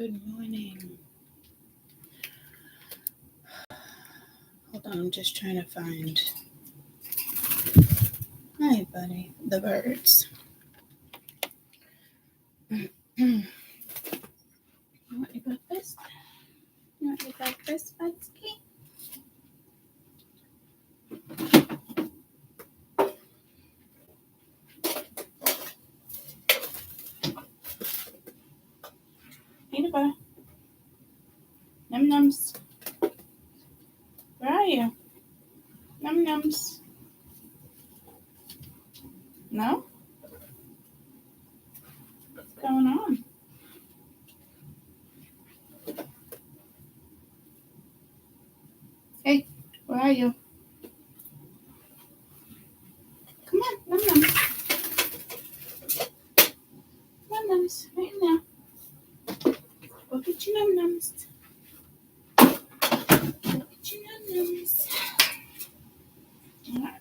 Good morning. Hold on, I'm just trying to find. Hi, buddy. The birds. You want your breakfast? You want your breakfast, Budsky? Hey, the bird. Num nums. Where are you? Num nums. No? What's going on? Hey, where are you? Come on, num nums. Num nums, right now. Go get your num nums. Go get your num nums. All right.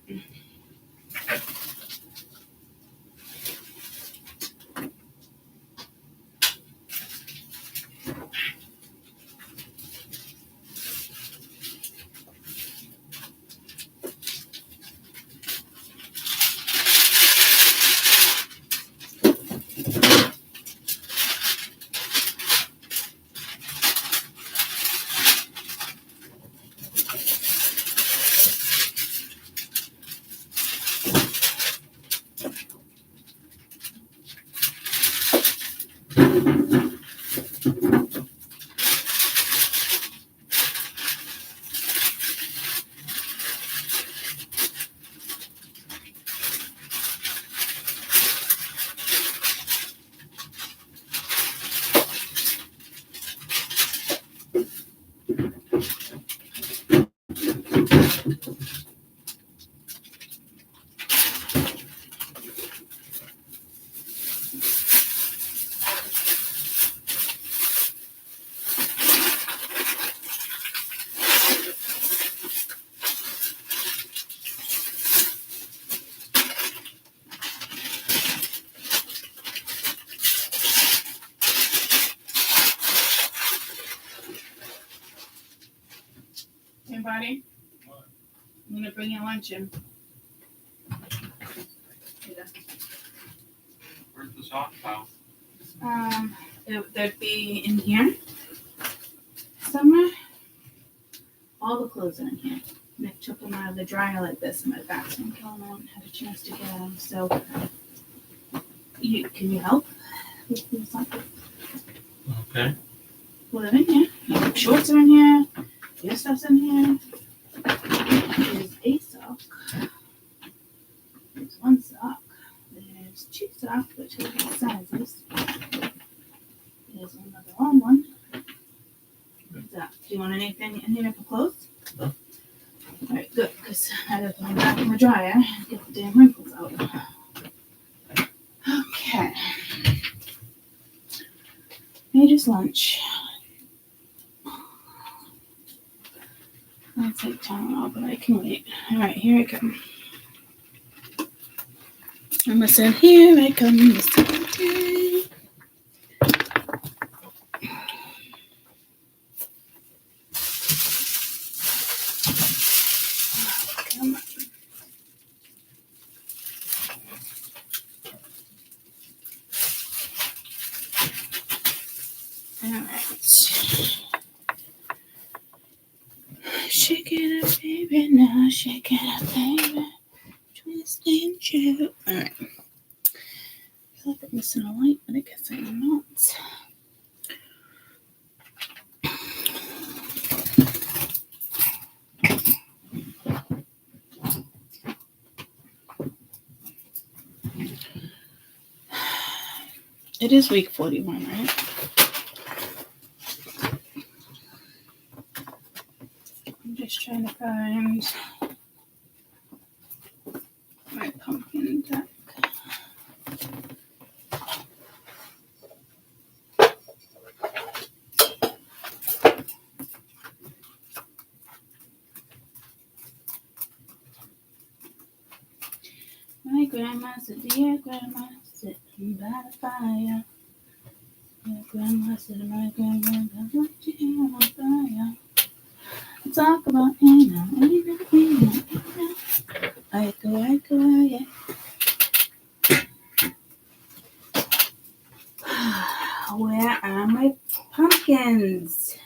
Hey, buddy. What? I'm going to bring you lunch in. Where's the sock pile? They'd be in here somewhere. All the clothes are in here. Nick took them out of the dryer like this, and my back's been killing. I haven't had a chance to get them. So, can you help with something? Okay. Well, they're in here. Your shorts are in here. Your stuff's in here. There's a sock. There's one sock. There's two socks, but two different sizes. There's another long one. What's that? Do you want anything in here for clothes? No. Alright, good, because I have to put them back in the dryer and get the damn wrinkles out. Okay. Made his lunch. I'll take time, but I can wait. Alright, here I come. I'm gonna say, here I come, Mr. Okay. Come on. Alright. Shake it up, baby, now shake it up, baby. Twist and shout. Alright. I feel like I'm missing a light, but I guess I'm not. It is week 41, right? I'm just trying to find my pumpkin deck. My grandma's a dear grandma sitting by the fire. My grandma said my grandmother looked you on fire. Talk about Anna, Anna. I go, yeah. Where are my pumpkins?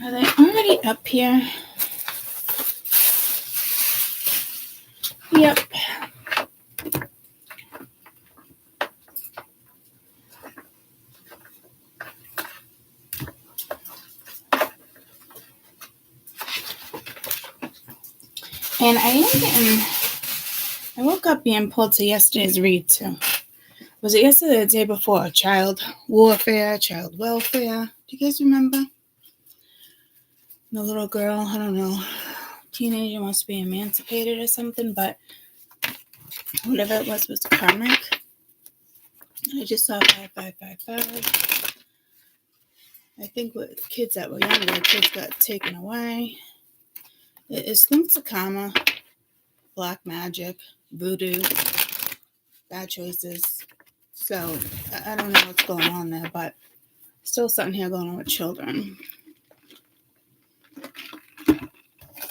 Are they already up here? Yep. And I woke up being pulled to yesterday's read too. Was it yesterday or the day before? Child warfare, child welfare. Do you guys remember? The little girl, I don't know, teenager wants to be emancipated or something, but whatever it was karmic. I just saw 5555. I think with kids that were younger, kids got taken away. It is links to karma, black magic, voodoo, bad choices. So I don't know what's going on there, but still something here going on with children.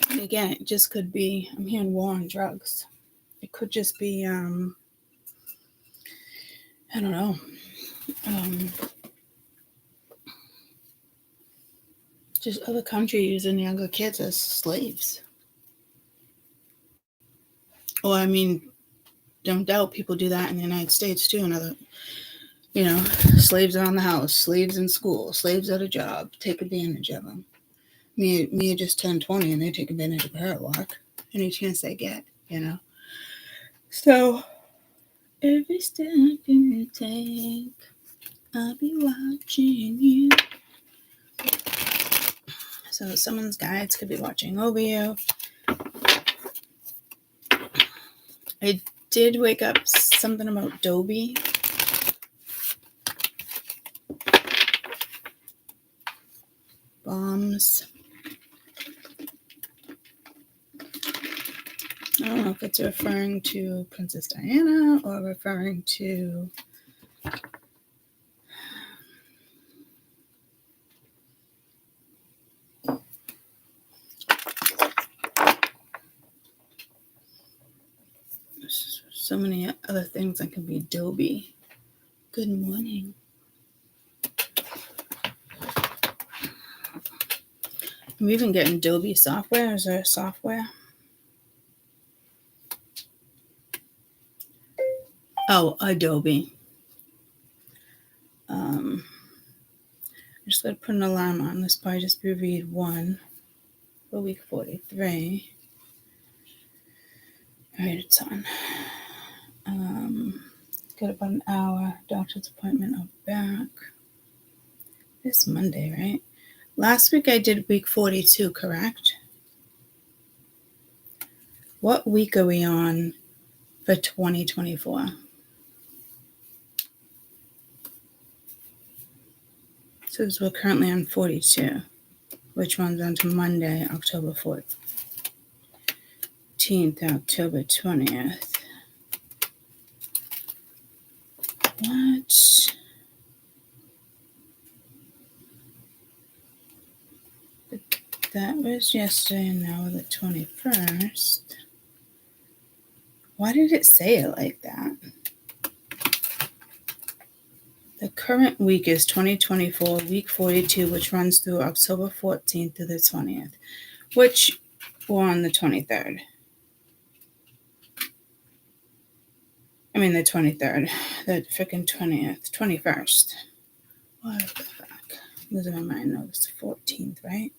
And again, it just could be, I'm hearing war on drugs. It could just be, I don't know. Just other countries using younger kids as slaves. Or, I mean, don't doubt people do that in the United States too. Another, slaves around the house, slaves in school, slaves at a job, take advantage of them. Me just turned 20 and they take advantage of her a lot. Any chance they get, So, every step you take, I'll be watching you. So, someone's guides could be watching over you. I did wake up something about Dobie. Bombs. I don't know if it's referring to Princess Diana or referring to so many other things that could be Dobie. Good morning. I'm even getting Adobe software. Is there software? Oh, Adobe. I'm just going to put an alarm on. This probably just be read 1 for week 43. All right, it's on. Got about an hour. Doctor's appointment. I'll be back. This Monday, right? Last week I did week 42, correct? What week are we on for 2024? So we're currently on 42, which runs on to Monday, October 14th, October 20th. What? That was yesterday, and now we're the 21st. Why did it say it like that? The current week is 2024, week 42, which runs through October 14th to the 20th, which we're on the 23rd. I mean, the 23rd, the freaking 20th, 21st. What the fuck? Losing my mind. No, it's the 14th, right?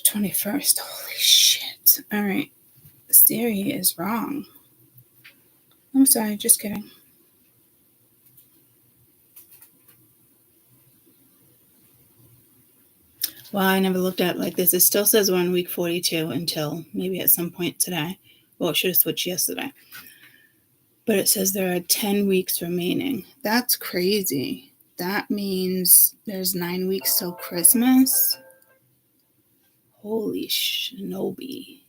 21st. Holy shit. All right. Siri is wrong. I'm sorry. Just kidding. Well, I never looked at it like this. It still says we're on week 42 until maybe at some point today. Well, it should have switched yesterday. But it says there are 10 weeks remaining. That's crazy. That means there's 9 weeks till Christmas. Holy shinobi.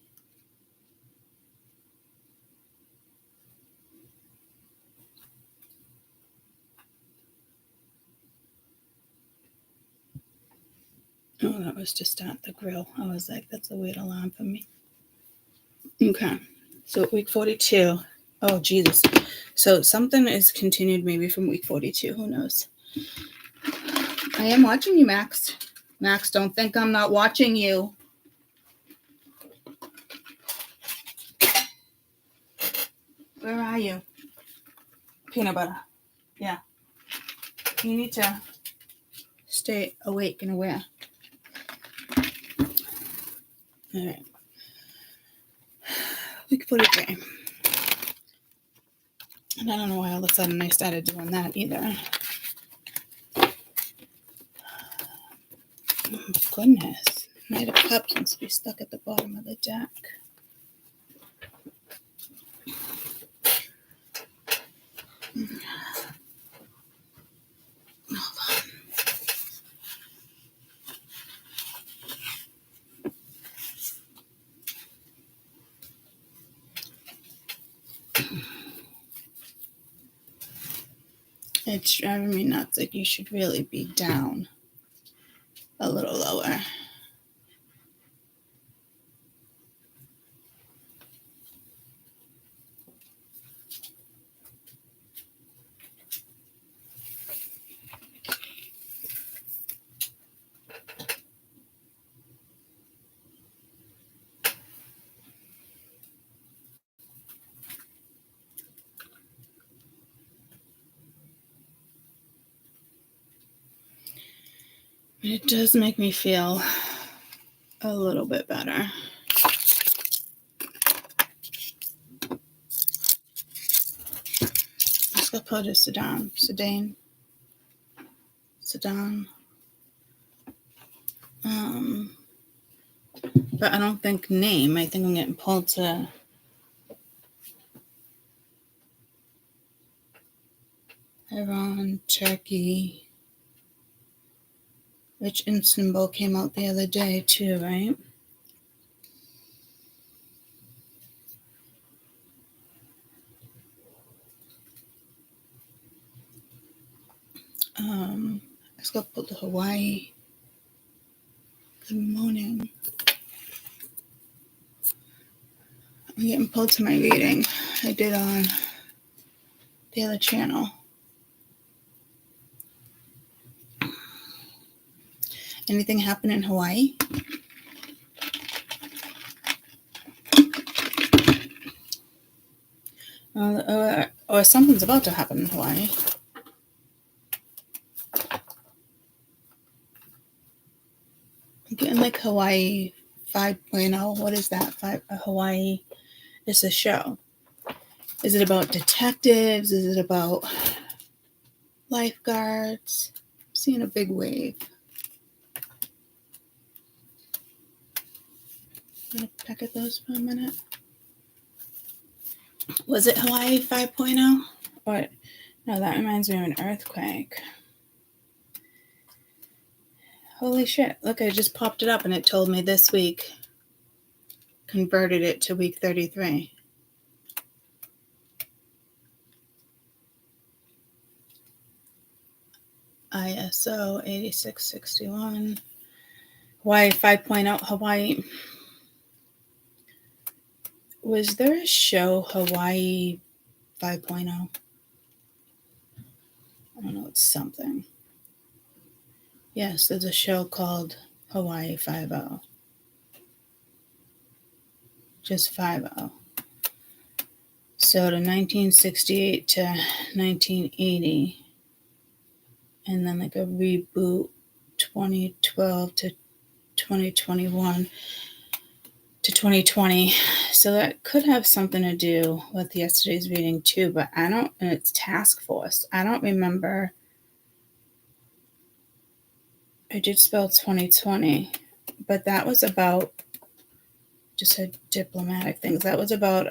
Oh, that was to start the grill. I was like, that's a weird alarm for me. Okay. So week 42. Oh, Jesus. So something is continued maybe from week 42. Who knows? I am watching you, Max. Max, don't think I'm not watching you. Where are you? Peanut butter. Yeah. You need to stay awake and aware. All right. Week 43. And I don't know why all of a sudden I started doing that either. Oh, goodness. Knight of Cups must be stuck at the bottom of the deck. Hold on. It's driving me nuts. Like, you should really be down a little lower. But it does make me feel a little bit better. Let's go put a Sedan. But I don't think name. I think I'm getting pulled to Iran, Turkey, which Istanbul came out the other day too, right? Let's go put the Hawaii. Good morning. I'm getting pulled to my reading I did on the other channel. Anything happen in Hawaii? Or something's about to happen in Hawaii. I'm getting like Hawaii 5.0. What is that? Hawaii is a show. Is it about detectives? Is it about lifeguards? I'm seeing a big wave. I'm going to peck at those for a minute. Was it Hawaii 5.0? Or, no, that reminds me of an earthquake. Holy shit. Look, I just popped it up and it told me this week converted it to week 33. ISO 8661. Hawaii 5.0. Hawaii. Was there a show, Hawaii 5.0? I don't know, it's something. Yes, there's a show called Hawaii 5.0. Just 5.0. So to 1968 to 1980. And then like a reboot 2012 to 2021 to 2020. So that could have something to do with yesterday's reading too, but and it's Task Force. I don't remember. I did spell 2020, but that was about just a diplomatic things. That was about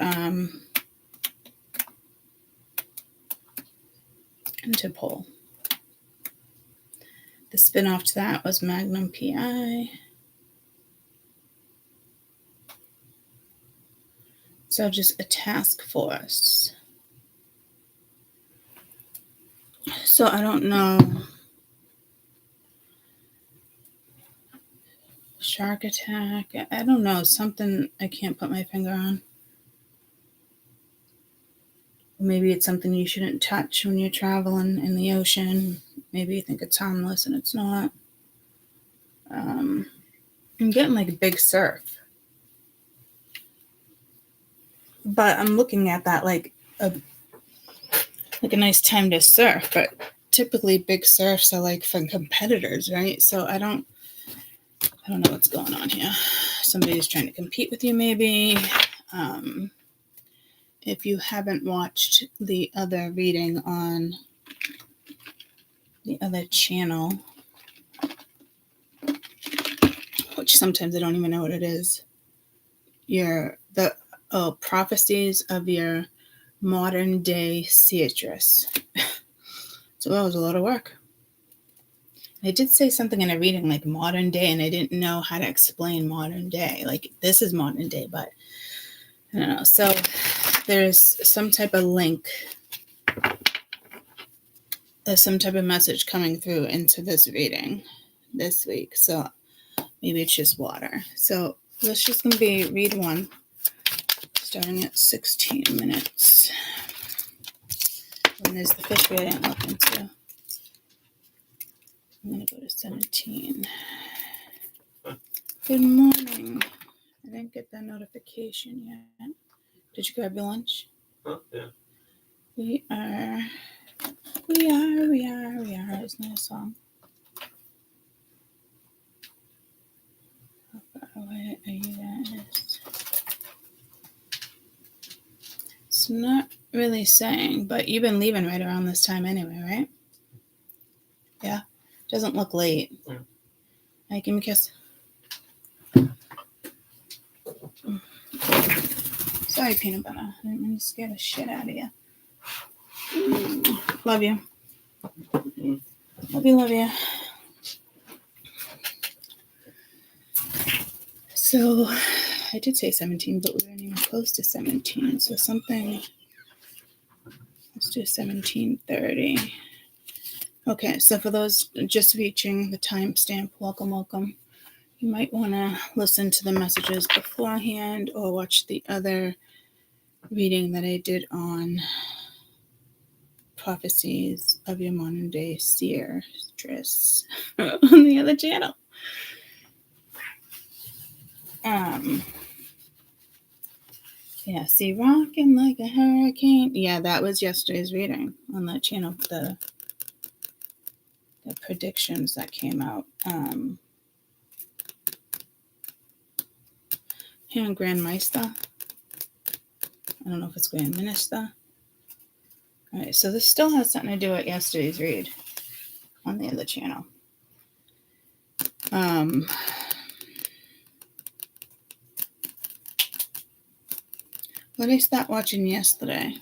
Interpol. The spin-off to that was Magnum PI. So just a task force. So I don't know. Shark attack. I don't know. Something I can't put my finger on. Maybe it's something you shouldn't touch when you're traveling in the ocean. Maybe you think it's harmless and it's not. I'm getting like a big surf. But I'm looking at that like a nice time to surf. But typically big surfs are like for competitors, right? So I don't know what's going on here. Somebody's trying to compete with you, maybe. If you haven't watched the other reading on the other channel, which sometimes I don't even know what it is, prophecies of your modern day Citrus. So that was a lot of work. I did say something in a reading like modern day, and I didn't know how to explain modern day. Like, this is modern day, but I don't know. So there's some type of link. There's some type of message coming through into this reading this week. So maybe it's just water. So let's just going to be read one, starting at 16 minutes. And there's the fish we didn't look into. I'm going to go to 17. Good morning. I didn't get that notification yet. Did you grab your lunch? Yeah. We are. Isn't that a song? How far away are you guys? It's not really saying, but you've been leaving right around this time anyway, right? Yeah. Doesn't look late. Yeah. All right, give me a kiss. Sorry, peanut butter. I didn't mean to scare the shit out of you. Love you. Love you. So, I did say 17, but we weren't even close to 17. So something, let's do 17:30. Okay, so for those just reaching the timestamp, welcome. You might want to listen to the messages beforehand or watch the other reading that I did on prophecies of your modern day Citrus on the other channel. Yeah, see, rocking like a hurricane. Yeah, that was yesterday's reading on that channel. The predictions that came out. Here on Grand Meister. I don't know if it's Grand Minister. All right, so this still has something to do with yesterday's read on the other channel. What did I start watching yesterday?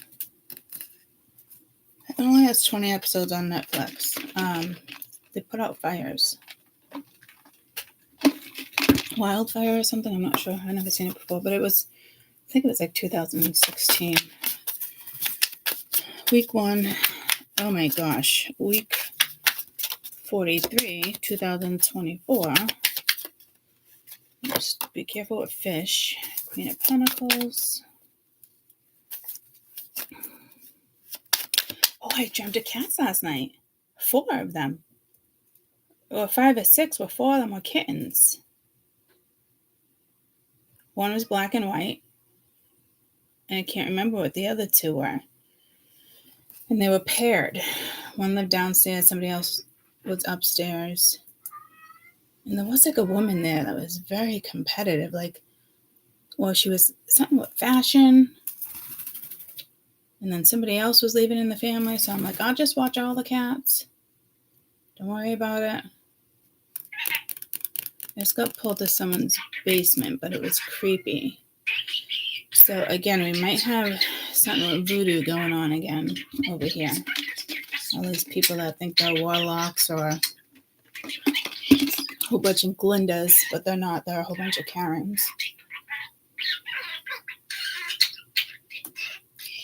It only has 20 episodes on Netflix. They put out Fires. Wildfire or something, I'm not sure. I've never seen it before, but I think it was like 2016. Week 1, oh my gosh, week 43, 2024. Just be careful with fish. Queen of Pentacles. Oh, I dreamt of cats last night. 4 of them. Or 5 or 6, but 4 of them were kittens. One was black and white. And I can't remember what the other 2 were. And they were paired. One lived downstairs, somebody else was upstairs. And there was like a woman there that was very competitive. She was something with fashion. And then somebody else was leaving in the family. So I'm like, I'll just watch all the cats. Don't worry about it. I just got pulled to someone's basement, but it was creepy. So again, we might have something with voodoo going on again over here. All these people that think they're warlocks or a whole bunch of Glindas, but they're not. They're a whole bunch of Karens.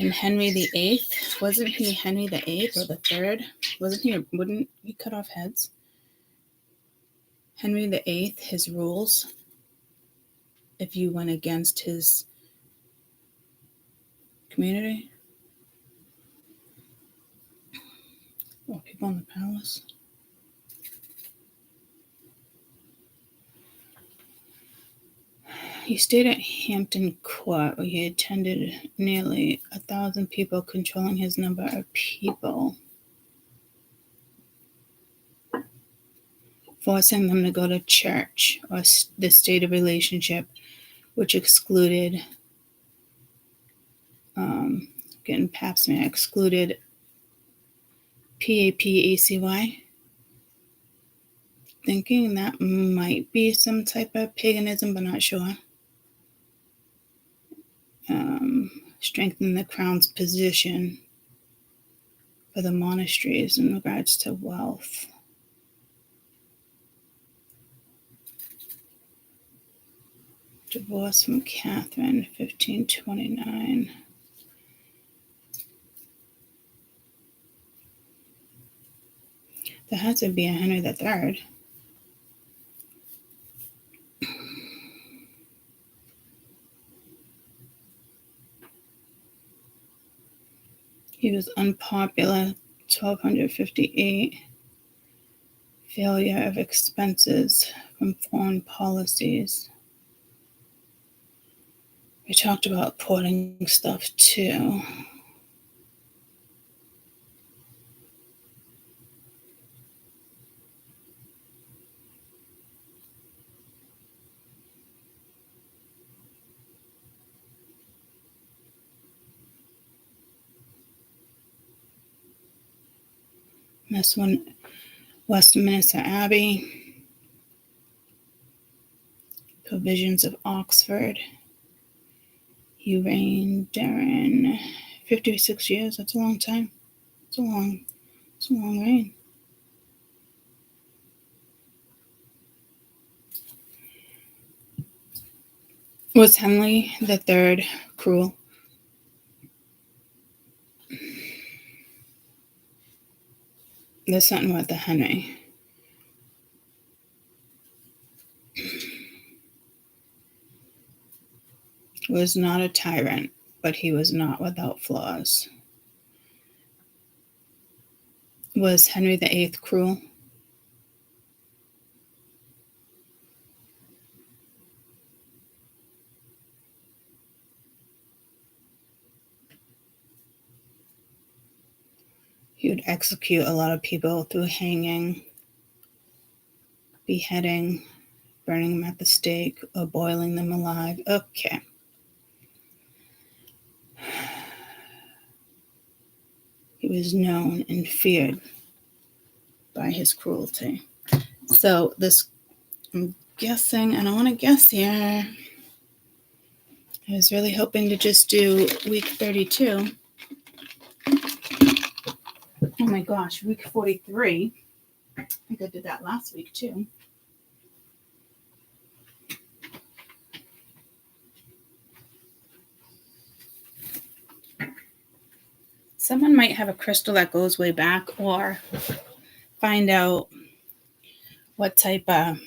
And Henry VIII, wasn't he Henry VIII or the 3rd? Wouldn't he cut off heads? Henry VIII, his rules, if you went against his community. More people in the palace. He stayed at Hampton Court, where he attended nearly 1,000 people, controlling his number of people, forcing them to go to church, or the state of relationship, which excluded, getting pap smear, excluded PAPACY, thinking that might be some type of paganism, but not sure. Strengthen the crown's position for the monasteries in regards to wealth. Divorce from Catherine, 1529. There had to be a Henry III. He was unpopular, 1258. Failure of expenses from foreign policies. We talked about porting stuff too. This one, Westminster Abbey, Provisions of Oxford. He reigned during 56 years. That's a long time. It's a long reign. Was Henry III cruel? There's something about the Henry. Was not a tyrant, but he was not without flaws. Was Henry VIII cruel? He would execute a lot of people through hanging, beheading, burning them at the stake, or boiling them alive. Okay. He was known and feared by his cruelty. So this, I'm guessing, I don't want to guess here. I was really hoping to just do week 32. Oh my gosh, week 43. I think I did that last week too. Someone might have a crystal that goes way back, or find out what type of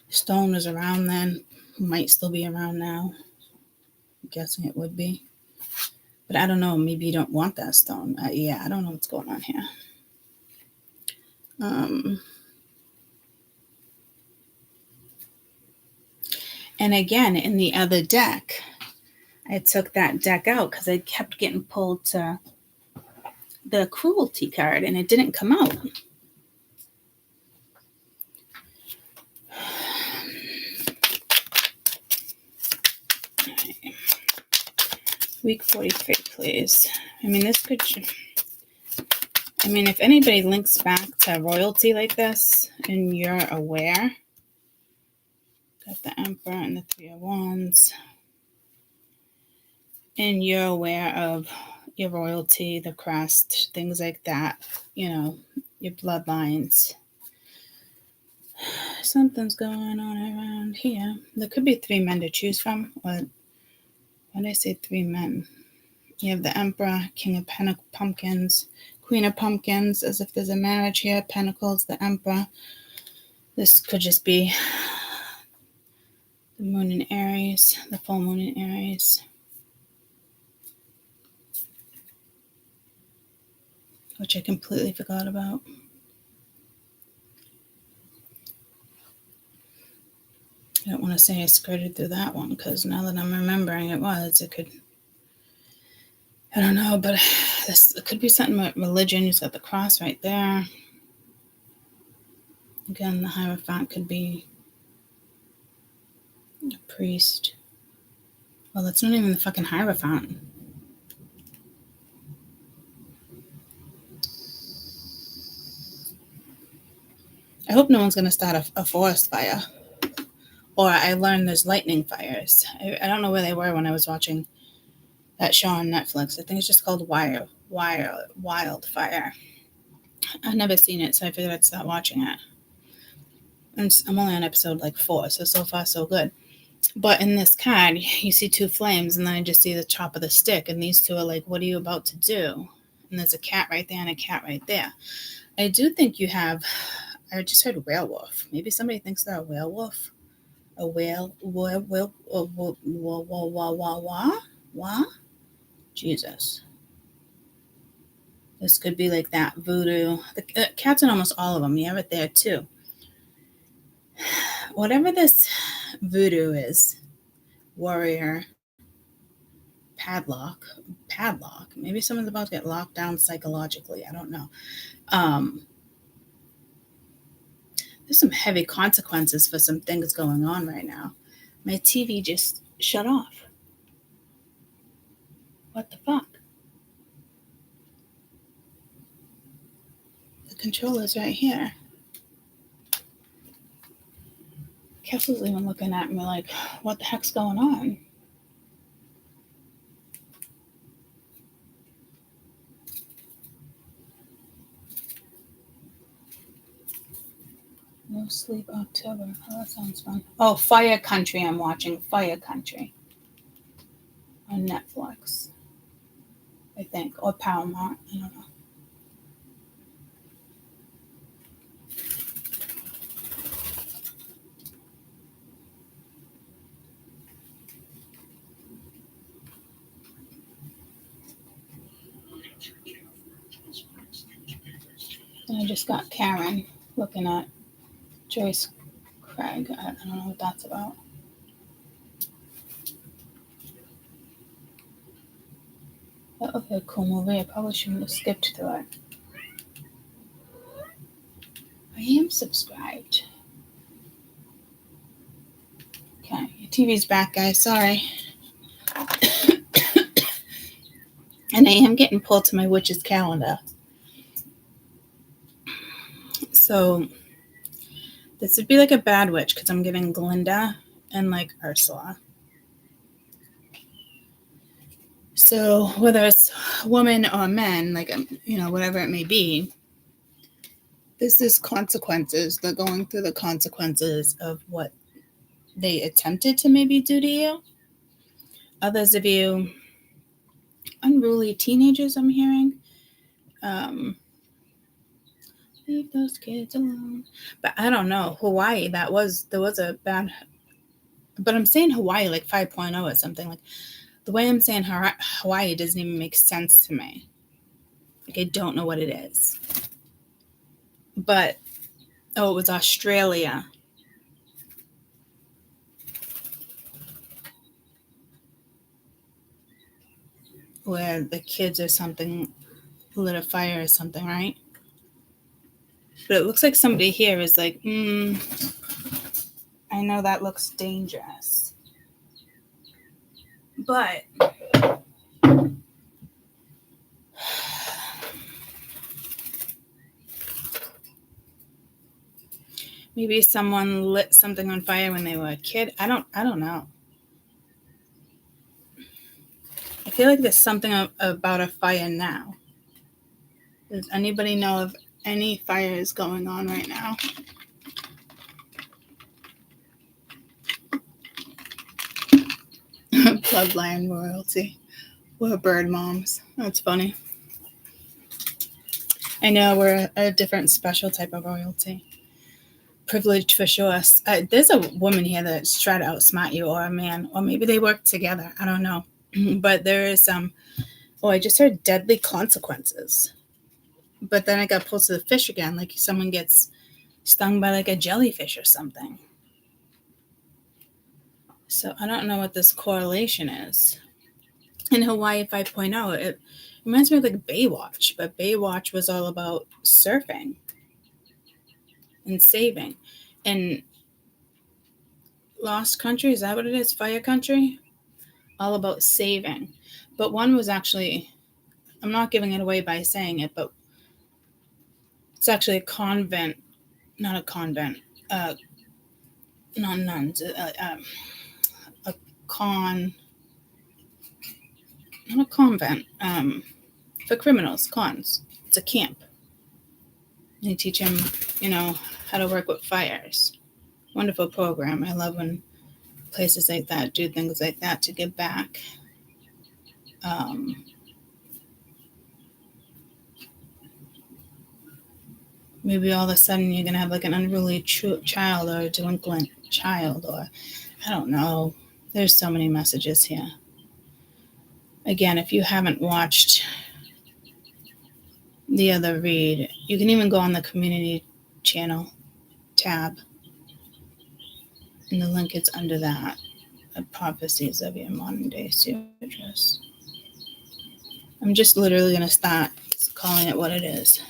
stone was around then. Might still be around now. I'm guessing it would be. But I don't know. Maybe you don't want that stone. Yeah, I don't know what's going on here. And again, in the other deck, I took that deck out because I kept getting pulled to the cruelty card, and it didn't come out. Week 43, please. I mean, this could... I mean, if anybody links back to royalty like this, and you're aware... Got the Emperor and the Three of Wands. And you're aware of your royalty, the crest, things like that. You know, your bloodlines. Something's going on around here. There could be 3 men to choose from. Why did I say 3 men? You have the Emperor, King of Pumpkins, Queen of Pumpkins, as if there's a marriage here. Pentacles, the Emperor. This could just be the moon in Aries, the full moon in Aries. Which I completely forgot about. I don't want to say I skirted through that one because now that I'm remembering it could, I don't know, but it could be something with religion. You've got the cross right there. Again, the Hierophant could be a priest. Well, that's not even the fucking Hierophant. I hope no one's going to start a forest fire. Or I learned there's lightning fires. I don't know where they were when I was watching that show on Netflix. I think it's just called Wildfire. I've never seen it, so I figured I'd start watching it. And I'm only on episode 4, so far so good. But in this card, you see 2 flames, and then I just see the top of the stick, and these 2 are like, what are you about to do? And there's a cat right there and a cat right there. I do think you have, I just heard werewolf. Maybe somebody thinks they're a werewolf. A whale, Jesus. This could be like that voodoo. The cat's in almost all of them. You have it there too. Whatever this voodoo is, warrior, padlock. Maybe someone's about to get locked down psychologically. I don't know. There's some heavy consequences for some things going on right now. My TV just shut off. What the fuck? The controller's right here. Kessel's even looking at me like, what the heck's going on? No Sleep October. Oh, that sounds fun. Oh, Fire Country. I'm watching Fire Country on Netflix, I think, or Paramount. I don't know. And I just got Karen looking at Joyce Craig. I don't know what that's about. That looked like a cool movie. I probably shouldn't have skipped through it. I am subscribed. Okay, your TV's back, guys. Sorry. And I am getting pulled to my witch's calendar. So this would be like a bad witch because I'm getting Glinda and Ursula. So whether it's woman or men, whatever it may be, this is consequences. They're going through the consequences of what they attempted to maybe do to you. Others of you, unruly teenagers, I'm hearing. Leave those kids alone. But I don't know. Hawaii, there was a bad, but I'm saying Hawaii 5.0 or something. The way I'm saying Hawaii doesn't even make sense to me. I don't know what it is. But, it was Australia. Where the kids or something lit a fire or something, right? But it looks like somebody here is I know that looks dangerous. But maybe someone lit something on fire when they were a kid. I don't know. I feel like there's something about a fire now. Does anybody know of any fires going on right now? Bloodline royalty. We're bird moms. That's funny. I know we're a different special type of royalty. Privileged for sure. There's a woman here that's trying to outsmart you, or a man, or maybe they work together. I don't know. But there is I just heard deadly consequences. But then I got pulled to the fish again, like someone gets stung by like a jellyfish or something. So I don't know what this correlation is. In Hawaii 5.0, it reminds me of like Baywatch, but Baywatch was all about surfing and saving. And Lost Country, is that what it is? Fire Country? All about saving. But one was actually, I'm not giving it away by saying it, but it's actually a convent, not a convent, not nuns, not a convent, for criminals, cons. It's a camp. They teach them, how to work with fires. Wonderful program. I love when places like that do things like that to give back. Maybe all of a sudden you're going to have like an unruly child or a delinquent child, or I don't know. There's so many messages here. Again, if you haven't watched the other read, you can even go on the community channel tab, and the link is under that. The prophecies of your modern day sutras. I'm just literally going to start calling it what it is.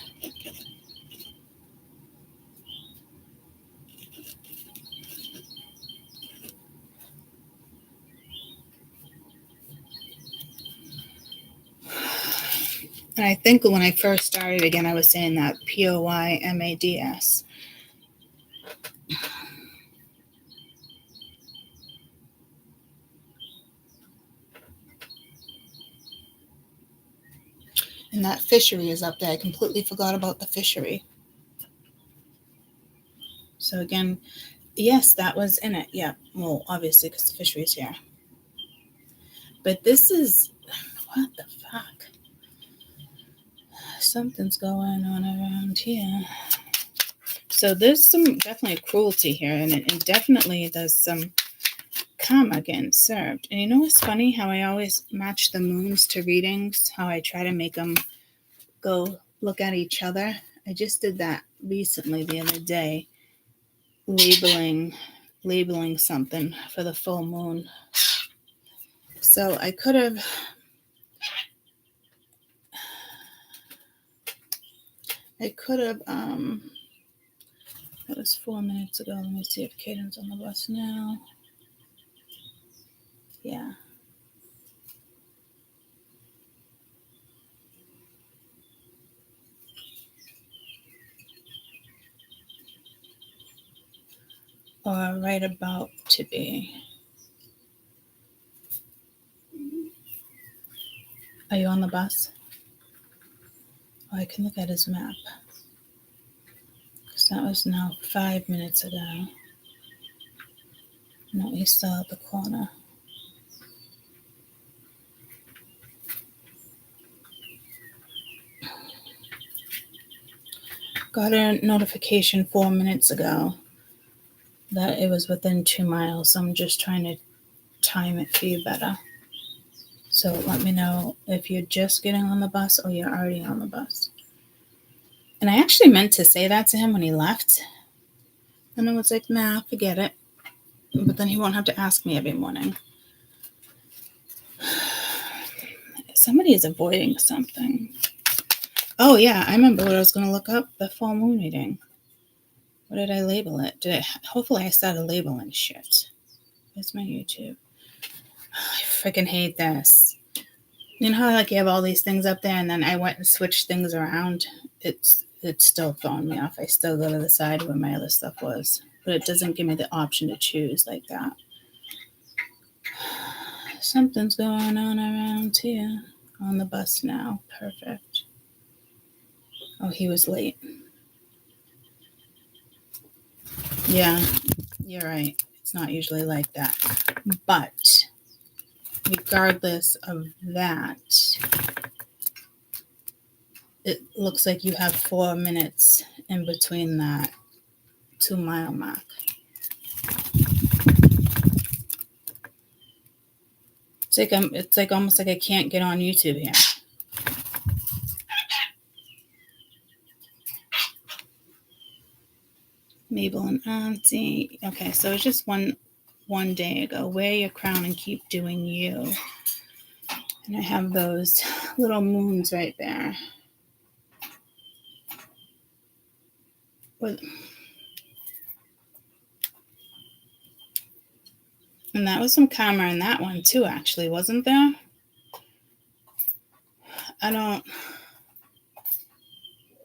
And I think when I first started, again, I was saying that POYMADS. And that fishery is up there. I completely forgot about the fishery. So again, yes, that was in it. Yeah, well, obviously, because the fishery is here. But this is, what the fuck? Something's going on around here. So there's some definitely cruelty here, and definitely there's some karma getting served. And you know what's funny? How I always match the moons to readings, how I try to make them go look at each other. I just did that recently the other day, labeling something for the full moon. So I could have that was 4 minutes ago. Let me see if Caden's on the bus now. Yeah. Or right about to be. Are you on the bus? Oh, I can look at his map. Because that was now 5 minutes ago. No, he's still at the corner. Got a notification 4 minutes ago that it was within 2 miles. So I'm just trying to time it for you better. So let me know if you're just getting on the bus or you're already on the bus. And I actually meant to say that to him when he left. And I was like, nah, forget it. But then he won't have to ask me every morning. Somebody is avoiding something. Oh, yeah, I remember what I was going to look up. The full moon reading. What did I label it? Hopefully I started labeling shit. Where's my YouTube? Oh, I freaking hate this. You know how you have all these things up there, and then I went and switched things around? It's still throwing me off. I still go to the side where my other stuff was. But it doesn't give me the option to choose like that. Something's going on around here. On the bus now. Perfect. Oh, he was late. Yeah, you're right. It's not usually like that. But regardless of that, it looks like you have 4 minutes in between that 2 mile mark. It's like almost like I can't get on YouTube here. Mabel and Auntie. Okay, so it's just one day ago. Wear your crown and keep doing you. And I have those little moons right there. And that was some karma in that one too, actually, wasn't there? I don't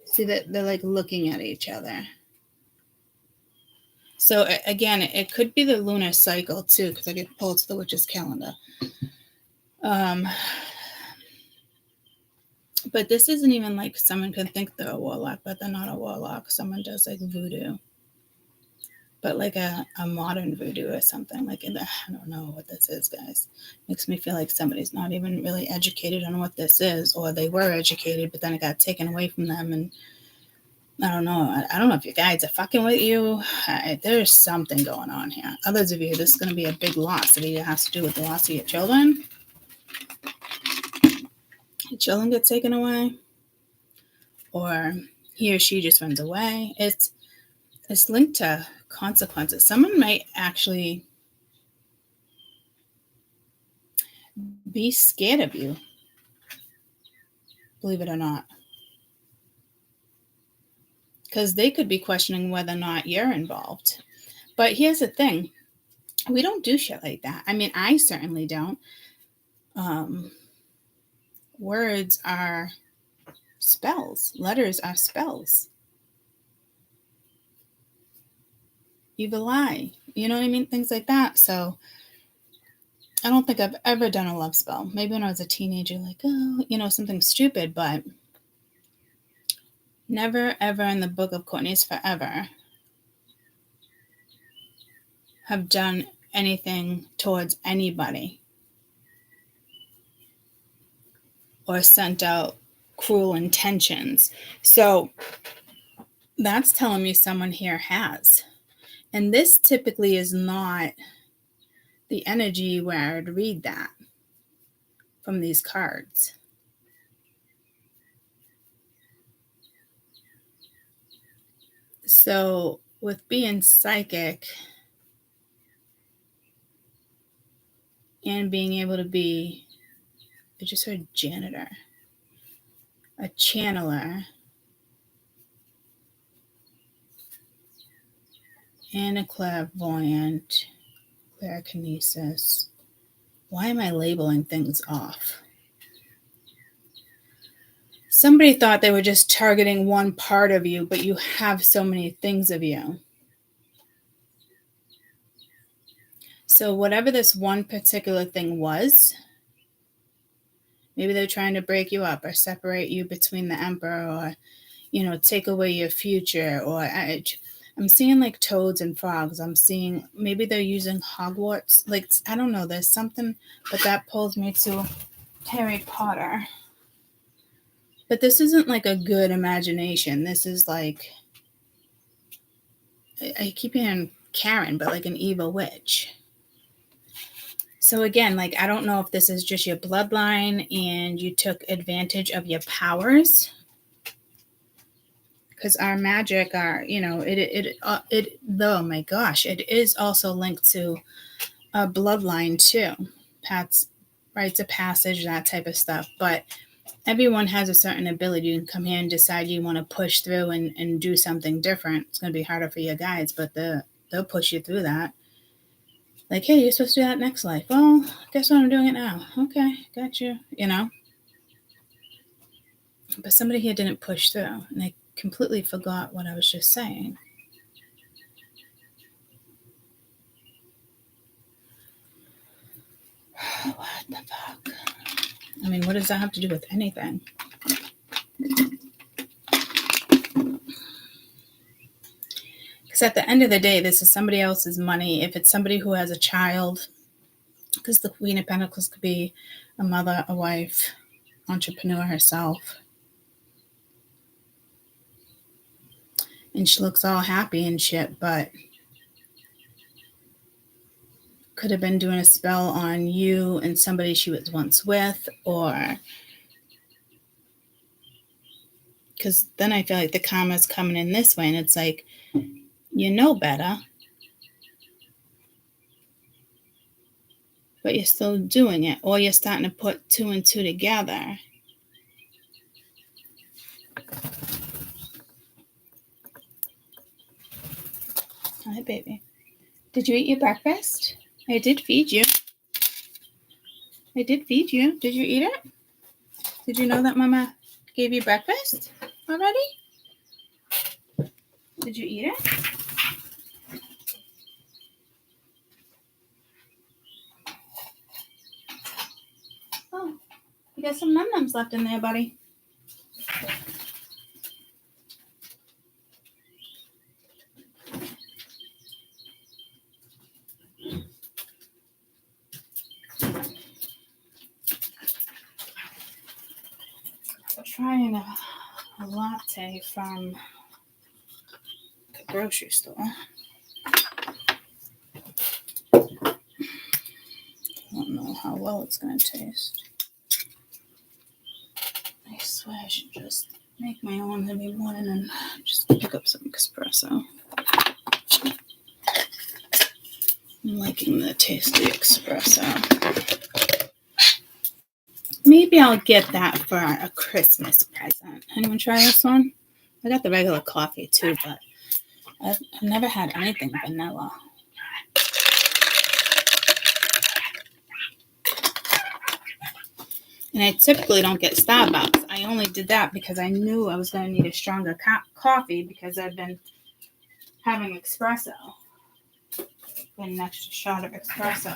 see that they're like looking at each other. So again, it could be the lunar cycle too, because I get pulled to the witch's calendar. But this isn't even like someone could think they're a warlock, but they're not a warlock. Someone does like voodoo. But like a modern voodoo or something. Like I don't know what this is, guys. Makes me feel like somebody's not even really educated on what this is, or they were educated, but then it got taken away from them. And I don't know. I don't know if your guides are fucking with you. There's something going on here. Others of you, this is going to be a big loss. It either has to do with the loss of your children. Your children get taken away, or he or she just runs away. It's linked to consequences. Someone might actually be scared of you, believe it or not, because they could be questioning whether or not you're involved. But here's the thing. We don't do shit like that. I mean, I certainly don't. Words are spells. Letters are spells. Evil eye. You know what I mean? Things like that. So I don't think I've ever done a love spell. Maybe when I was a teenager, like, oh, something stupid, but never, ever in the book of Courtney's Forever have done anything towards anybody or sent out cruel intentions. So that's telling me someone here has. And this typically is not the energy where I'd read that from these cards. So with being psychic and being able to be, I just heard janitor, a channeler, and a clairvoyant, clairkinesis. Why am I labeling things off? Somebody thought they were just targeting one part of you, but you have so many things of you. So whatever this one particular thing was, maybe they're trying to break you up or separate you between the emperor, or, take away your future. Or I'm seeing like toads and frogs. I'm seeing maybe they're using Hogwarts. Like, I don't know. There's something, but that pulls me to Harry Potter. But this isn't like a good imagination. This is like, I keep hearing Karen, but like an evil witch. So again, like, I don't know if this is just your bloodline and you took advantage of your powers. Because our magic, oh my gosh, it is also linked to a bloodline too. Rites of passage, that type of stuff. But everyone has a certain ability. You can come here and decide you want to push through and do something different. It's going to be harder for your guides, but they'll push you through that. Like, hey, you're supposed to do that next life. Well, guess what? I'm doing it now. Okay, got you. But somebody here didn't push through, and they completely forgot what I was just saying. What the fuck? I mean, what does that have to do with anything? Because at the end of the day, this is somebody else's money. If it's somebody who has a child, because the Queen of Pentacles could be a mother, a wife, entrepreneur herself. and she looks all happy and shit, but could have been doing a spell on you and somebody she was once with, or because then I feel like the karma's coming in this way, and it's like, you know better, but you're still doing it, or you're starting to put 2 and 2 together. Hi, baby. Did you eat your breakfast? I did feed you. Did you eat it? Did you know that Mama gave you breakfast already? Did you eat it? Oh, you got some num-nums left in there, buddy. I'm trying a latte from the grocery store. I don't know how well it's going to taste. I swear I should just make my own every morning and just pick up some espresso. I'm liking the taste of the espresso. Maybe I'll get that for a Christmas present. Anyone try this one? I got the regular coffee too, but I've never had anything vanilla. And I typically don't get Starbucks. I only did that because I knew I was going to need a stronger coffee because I've been having espresso. Get an extra shot of espresso.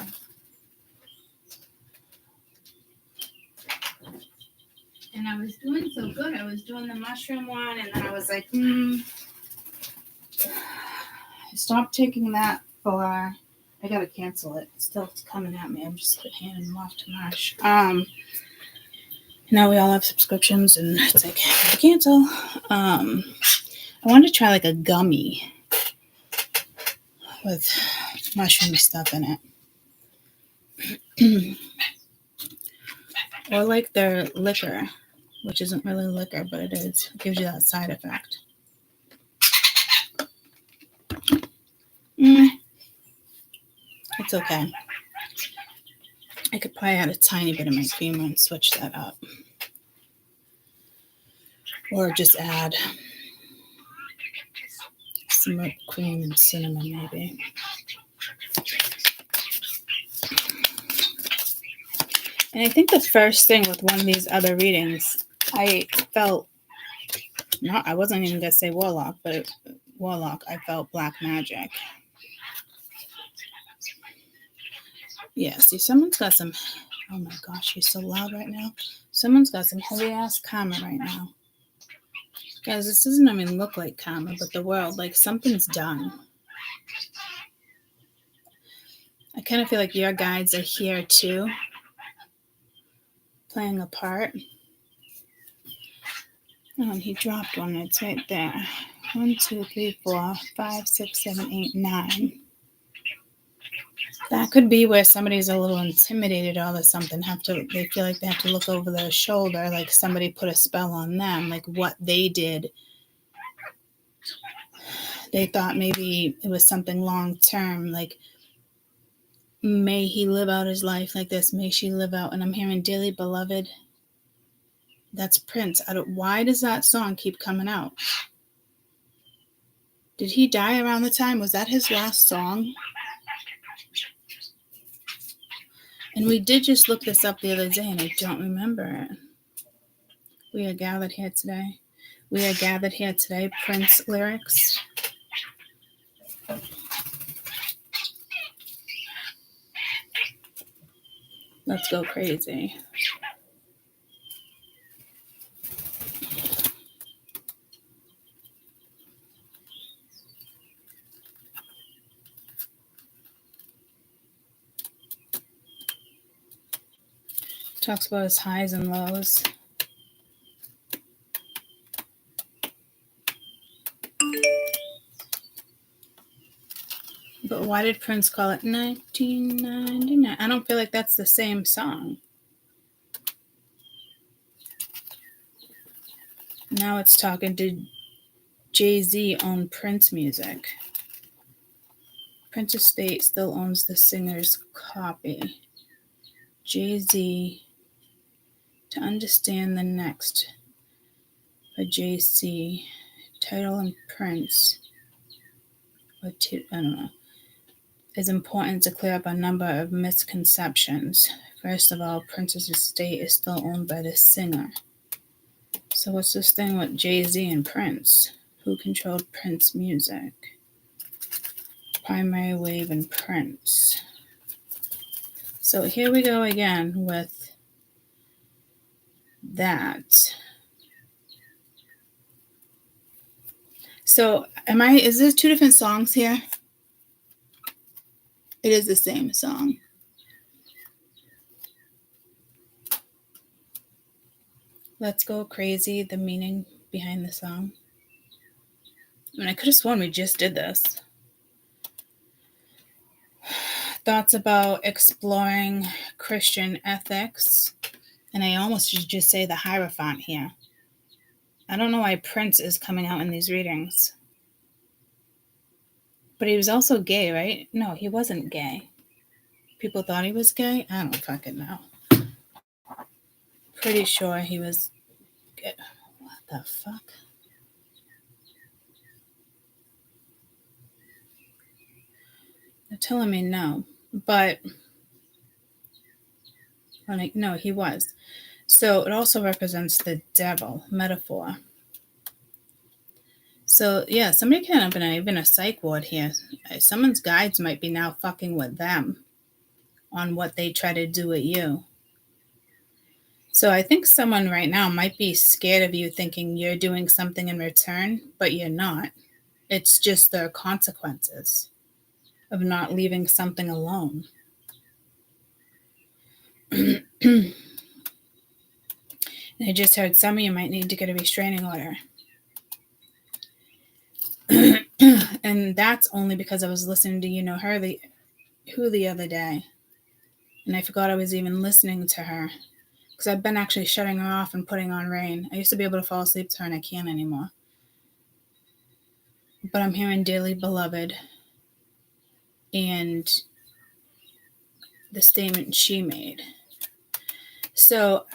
And I was doing so good. I was doing the mushroom one, and then I was like, I stopped taking that for, I got to cancel it. It's still coming at me. I'm just handing them off to Marsh. Now we all have subscriptions, and it's like, I cancel. I wanted to try like a gummy with mushroom stuff in it. Or like their liquor, which isn't really liquor, but it is. It gives you that side effect. It's okay. I could probably add a tiny bit of my creamer and switch that up. Or just add some whipped cream and cinnamon, maybe. And I think the first thing with one of these other readings, I felt, I wasn't even going to say warlock, but I felt black magic. Yeah, see, someone's got some, oh my gosh, she's so loud right now. Someone's got some heavy-ass karma right now. Guys, this doesn't even look like karma, but the world, like something's done. I kind of feel like your guides are here too, playing a part. Oh, and he dropped one. It's right there. 1, 2, 3, 4, 5, 6, 7, 8, 9. That could be where somebody's a little intimidated or something. They feel like they have to look over their shoulder, like somebody put a spell on them, like what they did. They thought maybe it was something long term, like may he live out his life like this, may she live out. And I'm hearing dearly beloved. That's Prince. Why does that song keep coming out? Did he die around the time? Was that his last song? And we did just look this up the other day, and I don't remember it. We are gathered here today. Prince lyrics. Let's go crazy. Talks about his highs and lows. But why did Prince call it 1999? I don't feel like that's the same song. Now it's talking to Jay-Z own Prince music. Prince estate still owns the singer's copy. Jay-Z to understand the next by JC title and Prince. I don't know. It's important to clear up a number of misconceptions. First of all, Prince's estate is still owned by the singer. So what's this thing with Jay-Z and Prince? Who controlled Prince music? Primary Wave and Prince. So here we go again with that. So is there two different songs here? It is the same song. Let's Go Crazy, the meaning behind the song. I mean, I could have sworn we just did this. Thoughts about exploring Christian ethics. And I almost should just say the Hierophant here. I don't know why Prince is coming out in these readings. But he was also gay, right? No, he wasn't gay. People thought he was gay? I don't fucking know. Pretty sure he was gay. What the fuck? They're telling me no. But, no, he was. So it also represents the devil, metaphor. So, yeah, somebody can have even a psych ward here. Someone's guides might be now fucking with them on what they try to do at you. So I think someone right now might be scared of you thinking you're doing something in return, but you're not. It's just their consequences of not leaving something alone. And I just heard some of you might need to get a restraining order. And that's only because I was listening to Who the other day. And I forgot I was even listening to her. Because I've been actually shutting her off and putting on Rain. I used to be able to fall asleep to her and I can't anymore. But I'm hearing Dearly Beloved and the statement she made. So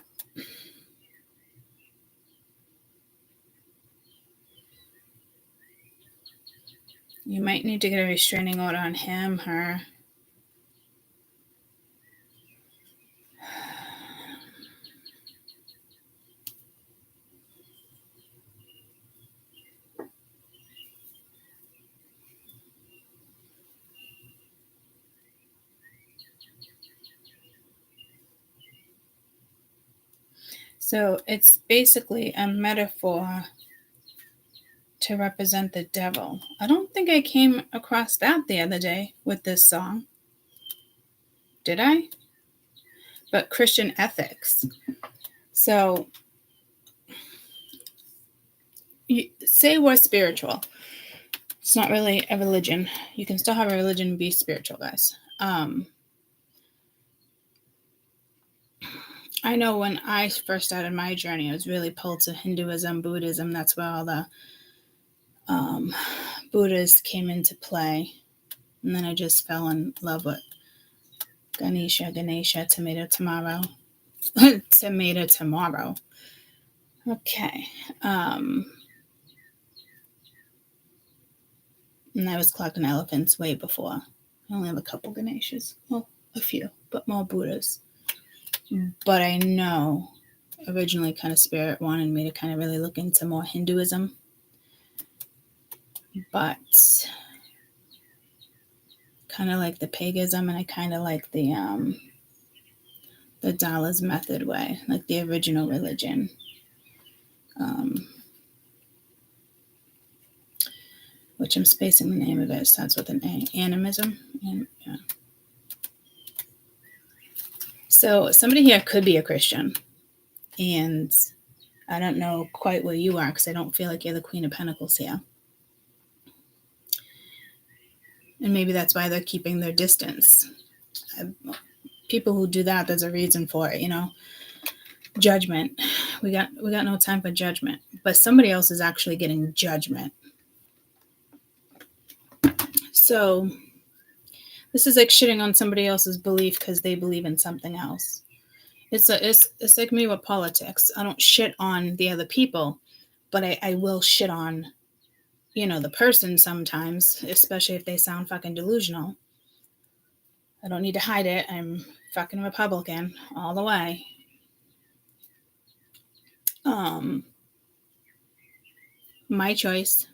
you might need to get a restraining order on him, her. So it's basically a metaphor to represent the devil. I don't think I came across that the other day with this song. Did I? But Christian ethics. So you say we're spiritual. It's not really a religion. You can still have a religion and be spiritual, guys. I know when I first started my journey, I was really pulled to Hinduism, Buddhism. That's where all the Buddhists came into play. And then I just fell in love with Ganesha, tomato, tomorrow. Tomato, tomorrow. Okay. And I was collecting elephants way before. I only have a couple Ganeshas. Well, a few, but more Buddhas. But I know originally kind of Spirit wanted me to kind of really look into more Hinduism. But kind of like the paganism, and I kind of like the Dallas method way, like the original religion. Which I'm spacing the name of it. It starts with an A. Animism. And, yeah. So somebody here could be a Christian. And I don't know quite where you are because I don't feel like you're the Queen of Pentacles here. And maybe that's why they're keeping their distance. People who do that, there's a reason for it, Judgment. We got no time for judgment. But somebody else is actually getting judgment. So this is like shitting on somebody else's belief because they believe in something else. It's like me with politics. I don't shit on the other people, but I will shit on, the person sometimes, especially if they sound fucking delusional. I don't need to hide it. I'm fucking Republican all the way. My choice.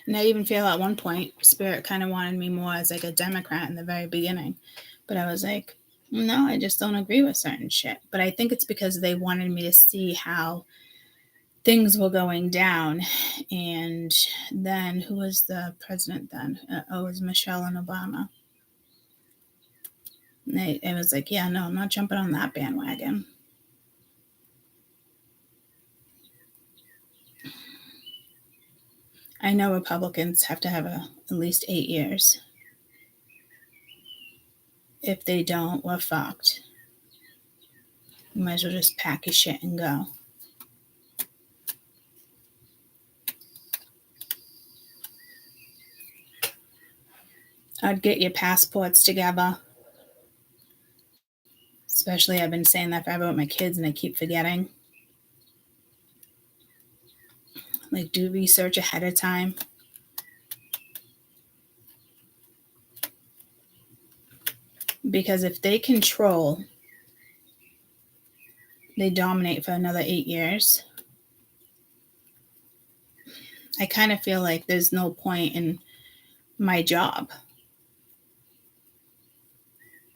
And I even feel at one point, Spirit kind of wanted me more as like a Democrat in the very beginning. But I was like, no, I just don't agree with certain shit. But I think it's because they wanted me to see how things were going down. And then, who was the president then? It was Michelle and Obama. And I was like, yeah, no, I'm not jumping on that bandwagon. I know Republicans have to have at least 8 years. If they don't, we're fucked. You might as well just pack your shit and go. I'd get your passports together. Especially, I've been saying that forever with my kids and I keep forgetting. Like, do research ahead of time. Because if they control, they dominate for another 8 years. I kind of feel like there's no point in my job.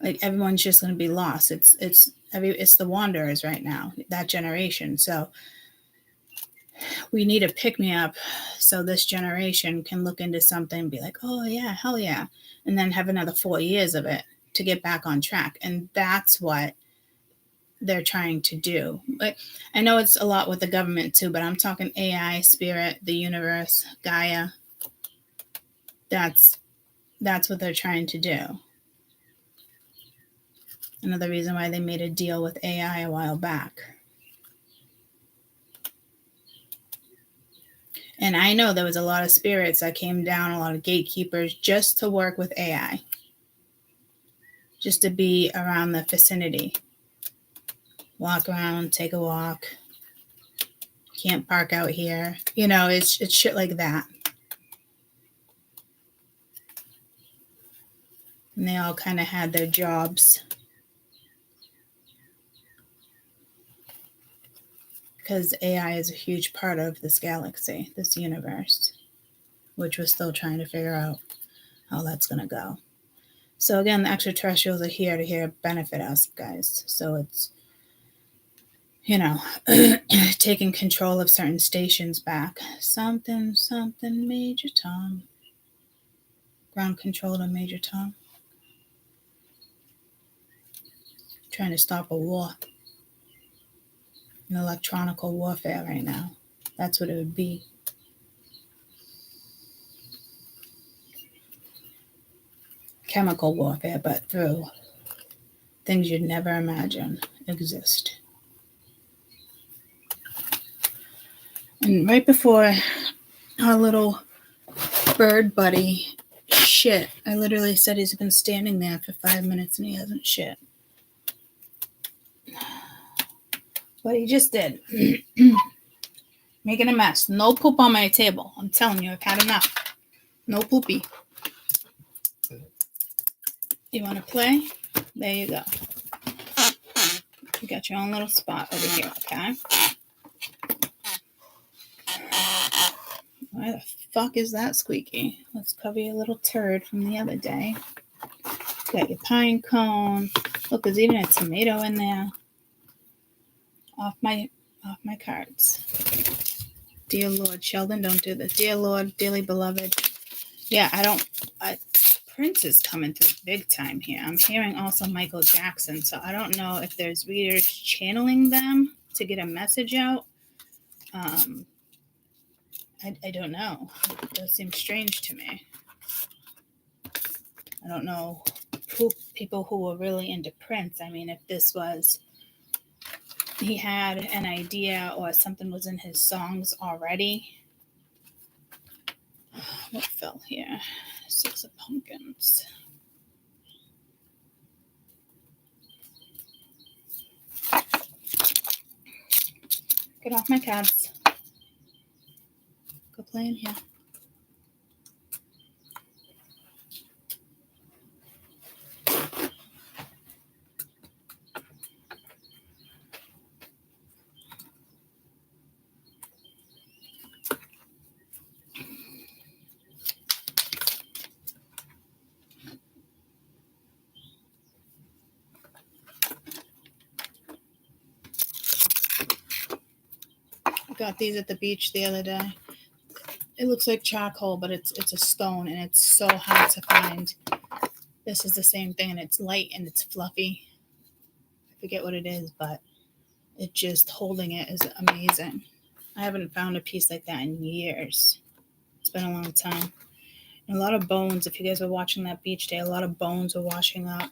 Like, everyone's just going to be lost. It's the wanderers right now, that generation. So we need a pick-me-up so this generation can look into something and be like, oh, yeah, hell yeah. And then have another 4 years of it to get back on track. And that's what they're trying to do. But I know it's a lot with the government too, but I'm talking AI, spirit, the universe, Gaia. That's what they're trying to do. Another reason why they made a deal with AI a while back. And I know there was a lot of spirits that came down, a lot of gatekeepers, just to work with AI. Just to be around the vicinity. Walk around, take a walk. Can't park out here. It's shit like that. And they all kind of had their jobs. Because AI is a huge part of this galaxy, this universe, which we're still trying to figure out how that's going to go. So again, the extraterrestrials are here to benefit us, guys. So it's, taking control of certain stations back. Something, Major Tom. Ground control to Major Tom. Trying to stop a war. An electronical warfare right now. That's what it would be. Chemical warfare, but through things you'd never imagine exist. And right before our little bird buddy shit, I literally said he's been standing there for 5 minutes and he hasn't shit. But he just did. Making a mess. No poop on my table. I'm telling you, I've had enough. No poopy. You want to play? There you go. You got your own little spot over here, okay? Why the fuck is that squeaky? Let's cover your little turd from the other day. Got your pine cone. Look, there's even a tomato in there. Off my cards. Dear Lord, Sheldon, don't do this. Dear Lord, dearly beloved. Yeah, Prince is coming through big time here. I'm hearing also Michael Jackson, so I don't know if there's readers channeling them to get a message out. I don't know. It does seem strange to me. I don't know people who were really into Prince. I mean, if this was, he had an idea or something was in his songs already. What fell here? 6 of Pumpkins. Get off my cards. Go play in here. Got these at the beach the other day. It looks like charcoal, but it's a stone, and it's so hard to find. This is the same thing, and it's light and it's fluffy. I forget what it is, but it just holding it is amazing. I haven't found a piece like that in years. It's been a long time. And a lot of bones. If you guys were watching that beach day, a lot of bones were washing up.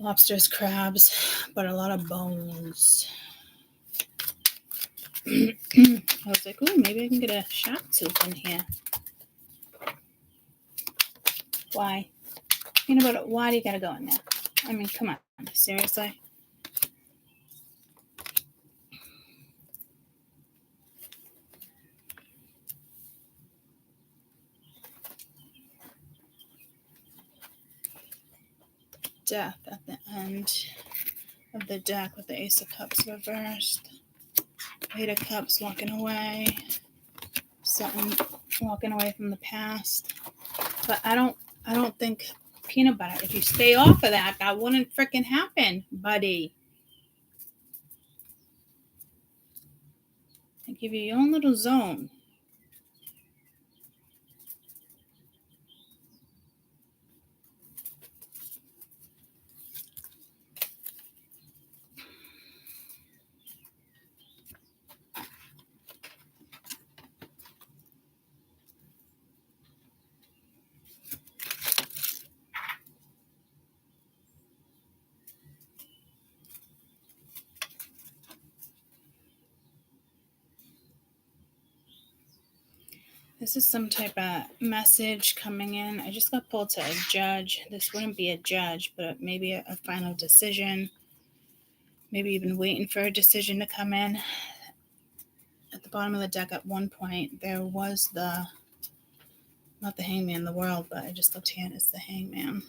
Lobsters, crabs, but a lot of bones. I was like, ooh, maybe I can get a shark tooth in here. Why? Why do you gotta go in there? I mean, come on. Seriously? Death at the end of the deck with the Ace of Cups reversed. Eight of Cups walking away. Something walking away from the past. But I don't think peanut butter, if you stay off of that, that wouldn't freaking happen, buddy. I give you your own little zone. This is some type of message coming in. I just got pulled to a judge. This wouldn't be a judge, but maybe a final decision. Maybe even waiting for a decision to come in. At the bottom of the deck at one point, there was not the Hangman in the world, but I just looked here and it's the Hangman.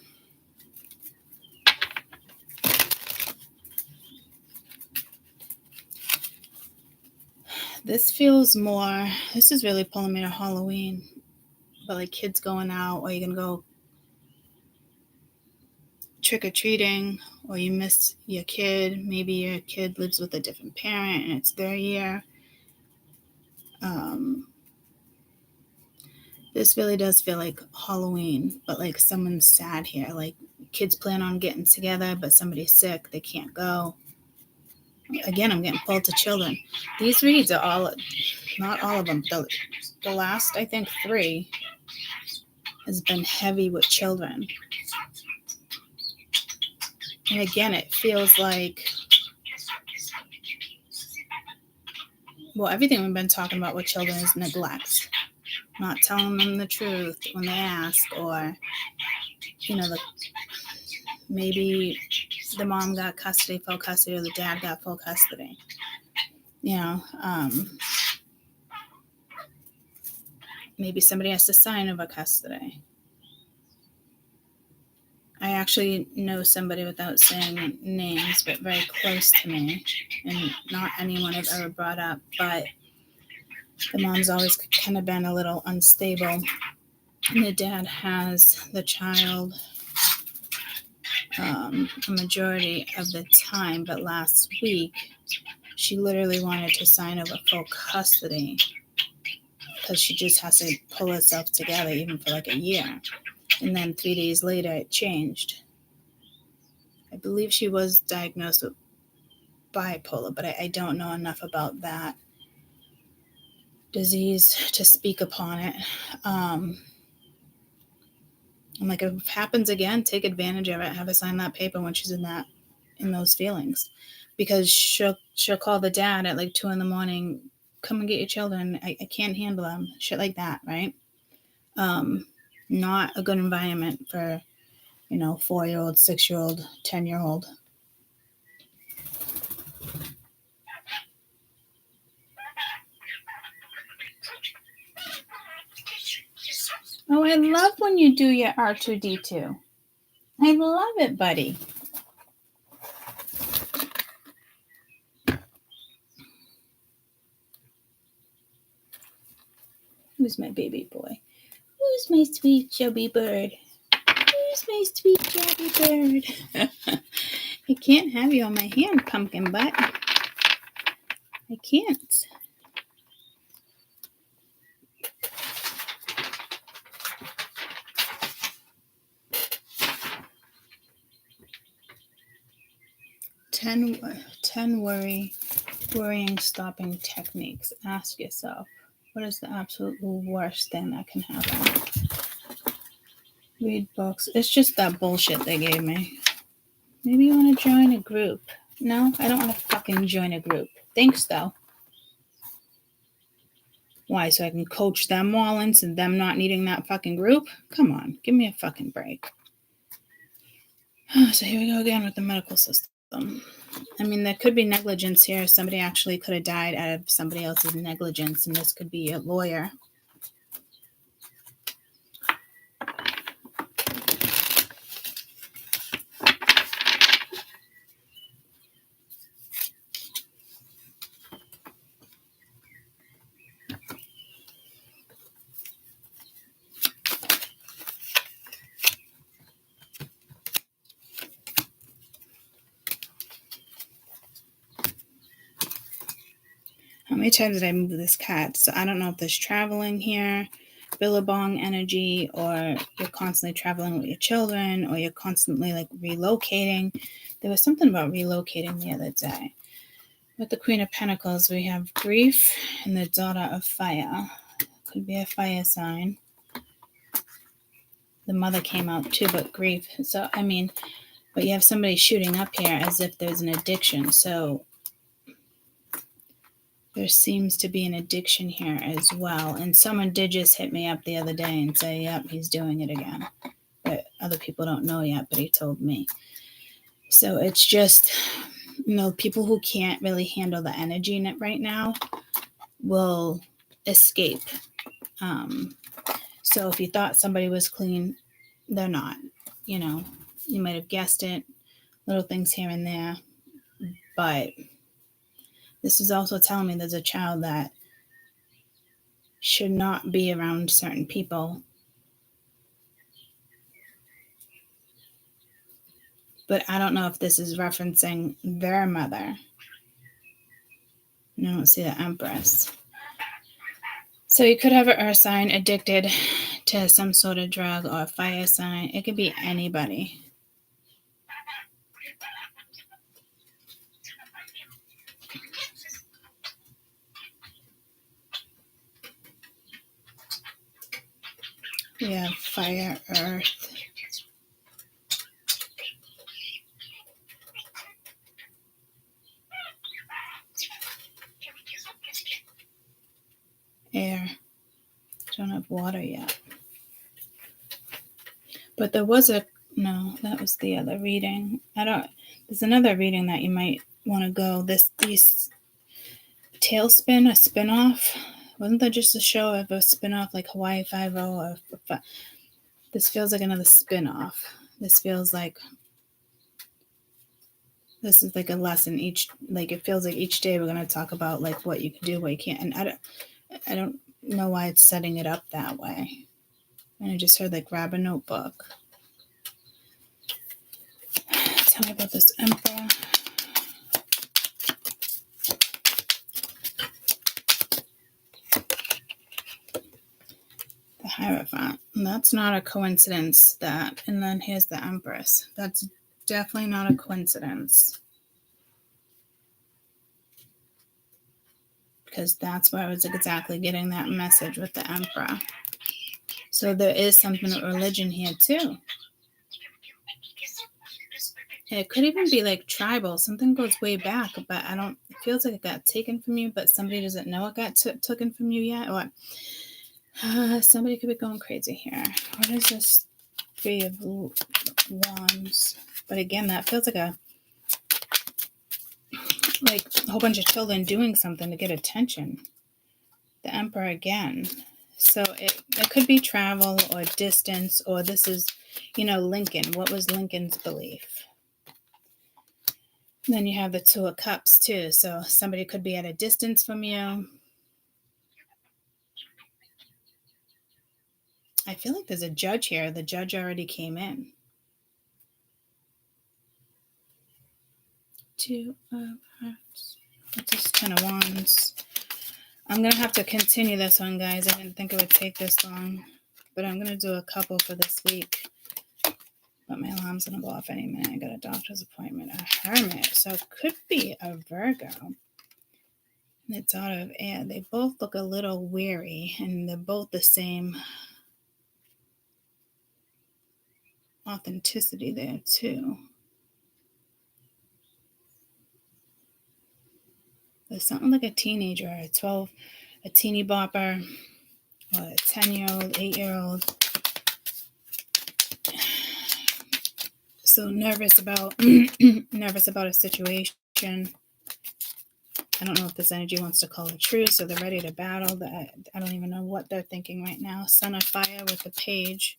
This feels more, this is really pulling me to Halloween, but like kids going out, or you're going to go trick-or-treating, or you miss your kid. Maybe your kid lives with a different parent and it's their year. This really does feel like Halloween, but like someone's sad here. Like kids plan on getting together, but somebody's sick, they can't go. Again, I'm getting pulled to children. These reads are all, not all of them, the last, I think, 3 has been heavy with children. And again, it feels like, well, everything we've been talking about with children is neglect. Not telling them the truth when they ask, or, maybe the mom got full custody, or the dad got full custody. Maybe somebody has to sign over custody. I actually know somebody, without saying names, but very close to me, and not anyone I've ever brought up, but the mom's always kind of been a little unstable, and the dad has the child a majority of the time, but last week she literally wanted to sign over full custody because she just has to pull herself together even for like a year. And then 3 days later it changed. I believe she was diagnosed with bipolar, but I don't know enough about that. disease to speak upon it. I'm like, if it happens again, take advantage of it. Have her sign that paper when she's in those feelings, because she'll call the dad at like 2 a.m. Come and get your children. I can't handle them. Shit like that, right? Not a good environment for 4-year-old, 6-year-old, 10-year-old. Oh, I love when you do your R2D2. I love it, buddy. Who's my baby boy? Who's my sweet chubby bird? Who's my sweet chubby bird? I can't have you on my hand, pumpkin butt. I can't. Ten worrying stopping techniques. Ask yourself, what is the absolute worst thing that can happen? Read books. It's just that bullshit they gave me. Maybe you want to join a group. No, I don't want to fucking join a group. Thanks, though. Why? So I can coach them all into them not needing that fucking group? Come on, give me a fucking break. So here we go again with the medical system. I mean, there could be negligence here. Somebody actually could have died out of somebody else's negligence, and this could be a lawyer. How many times did I move this cat? So I don't know if there's traveling here, Billabong energy, or you're constantly traveling with your children, or you're constantly like relocating. There was something about relocating the other day. With the Queen of Pentacles, we have grief and the daughter of fire. Could be a fire sign. The mother came out too, but grief. So, I mean, but you have somebody shooting up here as if there's an addiction. So there seems to be an addiction here as well. And someone did just hit me up the other day and say, yep, he's doing it again. But other people don't know yet, but he told me. So it's just, people who can't really handle the energy in it right now will escape. So if you thought somebody was clean, they're not. You might have guessed it, little things here and there. But this is also telling me there's a child that should not be around certain people. But I don't know if this is referencing their mother. I don't see the Empress. So you could have an earth sign addicted to some sort of drug, or a fire sign. It could be anybody. We have fire, earth. Air. Don't have water yet. But there was that was the other reading. There's another reading that you might want to go. These Tailspin, a spinoff. Wasn't that just a show of a spinoff like Hawaii 5-0? This feels like another spinoff. This feels like this is like a lesson it feels like each day we're going to talk about like what you can do, what you can't. And I don't know why it's setting it up that way. And I just heard like grab a notebook. Tell me about this Emperor. The Hierophant. And that's not a coincidence and then here's the Empress. That's definitely not a coincidence. because that's where I was exactly getting that message with the Emperor. So there is something with religion here too. It could even be like tribal. Something goes way back, but it feels like it got taken from you, but somebody doesn't know it got taken from you yet. Or somebody could be going crazy here. What is this Three of Wands? But again, that feels like a whole bunch of children doing something to get attention. The Emperor again. So it could be travel or distance, or this is, Lincoln. What was Lincoln's belief? Then you have the Two of Cups too. So somebody could be at a distance from you. I feel like there's a judge here. The judge already came in. Two of Hearts. What's this Ten of Wands? I'm going to have to continue this one, guys. I didn't think it would take this long. But I'm going to do a couple for this week. But my alarm's going to go off any minute. I got a doctor's appointment. A Hermit. So it could be a Virgo. And it's out of air. They both look a little weary. And they're both the same authenticity there too. There's something like a teenager, a teeny bopper, or a 10-year-old, 8-year-old. So nervous about a situation. I don't know if this energy wants to call a truce or they're ready to battle. I don't even know what they're thinking right now. Son of Fire with the Page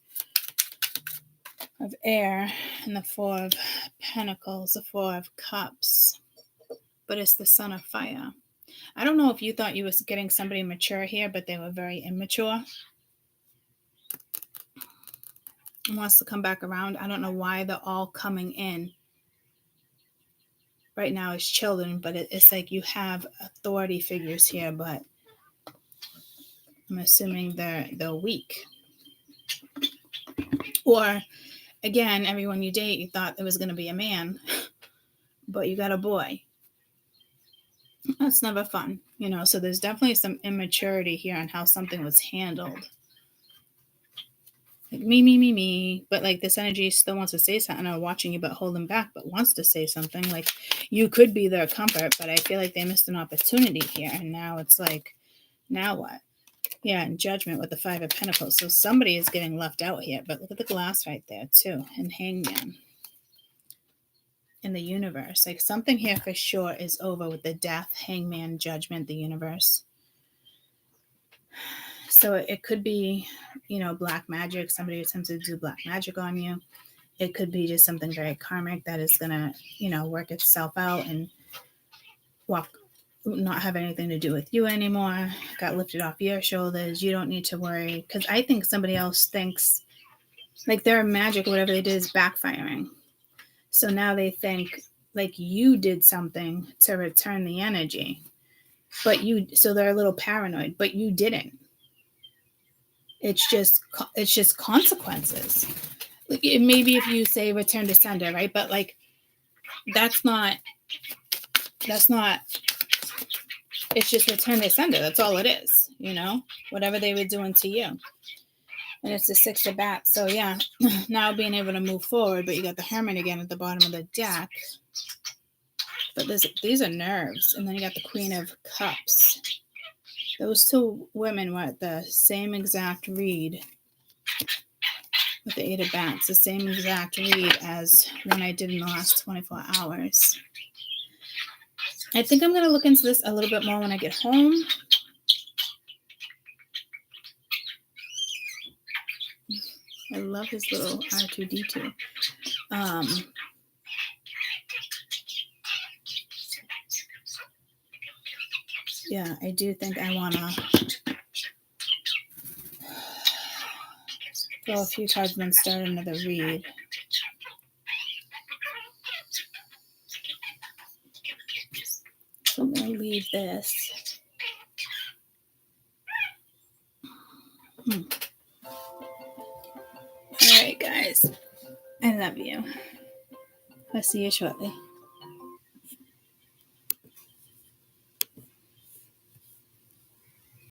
of Air and the Four of Pentacles, the Four of Cups. But it's the Son of Fire. I don't know if you thought you was getting somebody mature here, but they were very immature. It wants to come back around. I don't know why they're all coming in right now as children, but it's like you have authority figures here, but I'm assuming they're weak. Or again, everyone you date, you thought it was going to be a man, but you got a boy. That's never fun, so there's definitely some immaturity here on how something was handled. Like me, but like this energy still wants to say something or watching you but holding back, but wants to say something. Like you could be their comfort, but I feel like they missed an opportunity here. And now it's like, now what? Yeah, and Judgment with the Five of Pentacles. So somebody is getting left out here, but look at the glass right there too. And Hangman. In the universe. Like something here for sure is over with the Death, Hangman, Judgment, the universe. So it could be, black magic. Somebody attempted to do black magic on you. It could be just something very karmic that is going to, work itself out and not have anything to do with you anymore. Got lifted off your shoulders. You don't need to worry. Because I think somebody else thinks like their magic or whatever they did is backfiring. So now they think like you did something to return the energy, so they're a little paranoid, but you didn't. It's just consequences. Like maybe if you say return to sender, right? But like, that's not, it's just return to sender. That's all it is, whatever they were doing to you. And it's the Six of Bats. So yeah, now being able to move forward, but you got the Hermit again at the bottom of the deck. But these are nerves. And then you got the Queen of Cups. Those two women were at the same exact read with the Eight of Bats. The same exact read as one I did in the last 24 hours. I think I'm going to look into this a little bit more when I get home. I love his little R2-D2. Yeah, I do think I want to throw a few cards and then start another read. So I'm going to leave this. All right, guys. I love you. I'll see you shortly.